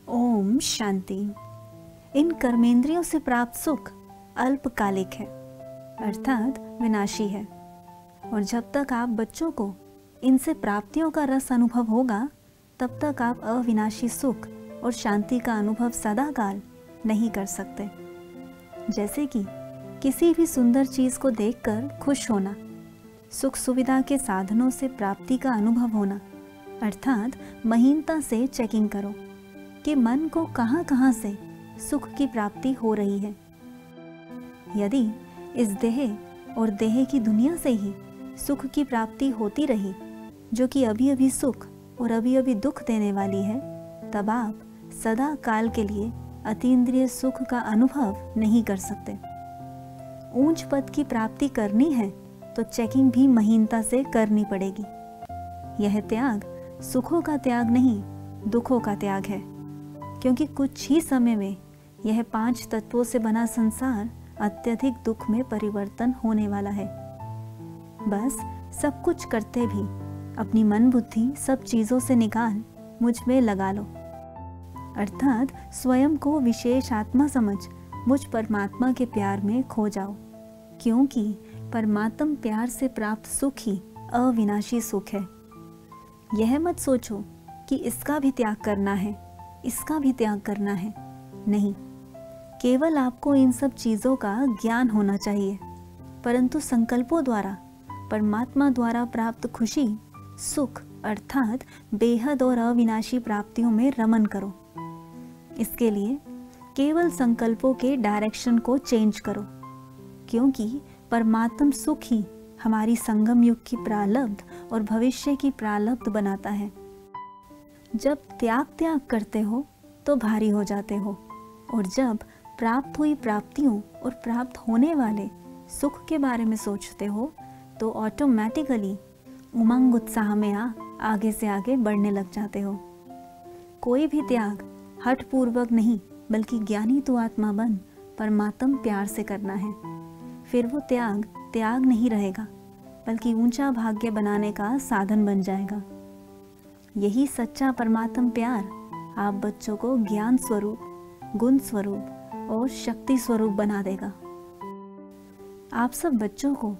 ओम शांति। इन कर्मेंद्रियों से प्राप्त सुख अल्पकालिक है, अर्थात विनाशी है। और जब तक आप बच्चों को इनसे प्राप्तियों का रस अनुभव होगा, तब तक आप अविनाशी सुख और शांति का अनुभव सदाकाल नहीं कर सकते। जैसे कि किसी भी सुंदर चीज़ को देखकर खुश होना, सुख सुविधा के साधनों से प्राप्ति का अनुभव होना, अर्थात महीनता से चेकिंग करो कि मन को कहाँ कहाँ से सुख की प्राप्ति हो रही है। यदि इस देह और देह की दुनिया से ही सुख की प्राप्ति होती रही, जो कि अभी अभी सुख और अभी अभी दुख देने वाली है, तब आप सदा काल के लिए अतीन्द्रिय सुख का अनुभव नहीं कर सकते। ऊंच पद की प्राप्ति करनी है तो चेकिंग भी महीनता से करनी पड़ेगी। यह त्याग सुखों का त्याग नहीं, दुखों का त्याग है, क्योंकि कुछ ही समय में यह 5 तत्वों से बना संसार अत्यधिक दुख में परिवर्तन होने वाला है। बस सब कुछ करते भी अपनी मन बुद्धि सब चीज़ों से निकाल मुझ में लगा लो, अर्थात स्वयं को विशेष आत्मा समझ मुझ परमात्मा के प्यार में खो जाओ, क्योंकि परमात्म प्यार से प्राप्त सुख ही अविनाशी सुख है। यह मत सोचो कि इसका भी त्याग करना है, इसका भी त्याग करना है। नहीं, केवल आपको इन सब चीज़ों का ज्ञान होना चाहिए, परंतु संकल्पों द्वारा परमात्मा द्वारा प्राप्त खुशी सुख अर्थात बेहद और अविनाशी प्राप्तियों में रमन करो। इसके लिए केवल संकल्पों के डायरेक्शन को चेंज करो, क्योंकि परमात्म सुख ही हमारी संगम युग की प्रारब्ध और भविष्य की प्रारब्ध बनाता है। जब त्याग करते हो तो भारी हो जाते हो, और जब प्राप्त हुई प्राप्तियों और प्राप्त होने वाले सुख के बारे में सोचते हो तो ऑटोमेटिकली उमंग उत्साह में आगे से आगे बढ़ने लग जाते हो। कोई भी त्याग हठपूर्वक नहीं, बल्कि ज्ञानी तू आत्मा बन परमात्म प्यार से करना है। फिर वो त्याग नहीं रहेगा, बल्कि ऊंचा भाग्य बनाने का साधन बन जाएगा। यही सच्चा परमात्म प्यार आप बच्चों को ज्ञान स्वरूप, गुण स्वरूप और शक्ति स्वरूप बना देगा। आप सब बच्चों को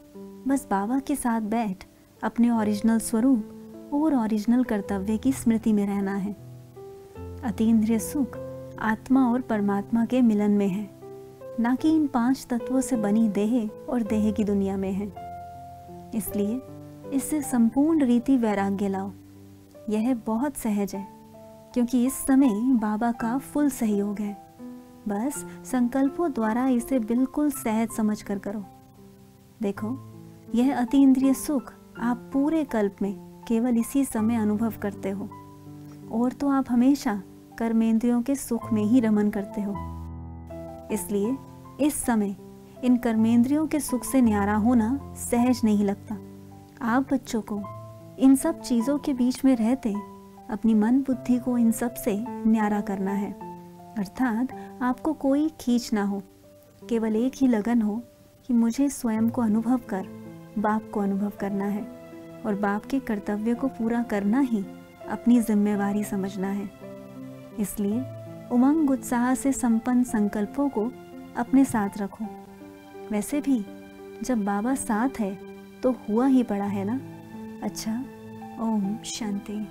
बस बाबा के साथ बैठ अपने ओरिजिनल स्वरूप और ओरिजिनल कर्तव्य की स्मृति में रहना है। अतीन्द्रिय सुख आत्मा और परमात्मा के मिलन में है, ना कि इन 5 तत्वों से बनी देह और देह की दुनिया में है। इसलिए इससे संपूर्ण रीति वैराग्य लाओ। यह बहुत सहज है, क्योंकि इस समय बाबा का फुल सहयोग है। बस संकल्पों द्वारा इसे बिल्कुल सहज समझ कर करो। देखो, यह अतीन्द्रिय सुख आप पूरे कल्प में केवल इसी समय अनुभव करते हो, और तो आप हमेशा कर्मेंद्रियों के सुख में ही रमन करते हो। इसलिए इस समय इन कर्मेंद्रियों के सुख से न्यारा होना सहज नहीं लगता। आप बच्चों को इन सब चीज़ों के बीच में रहते अपनी मन बुद्धि को इन सब से न्यारा करना है, अर्थात आपको कोई खींच ना हो, केवल एक ही लगन हो कि मुझे स्वयं को अनुभव कर बाप को अनुभव करना है, और बाप के कर्तव्य को पूरा करना ही अपनी जिम्मेवारी समझना है। इसलिए उमंग उत्साह से संपन्न संकल्पों को अपने साथ रखो। वैसे भी जब बाबा साथ है तो हुआ ही पड़ा है ना। अच्छा, ओम शांति।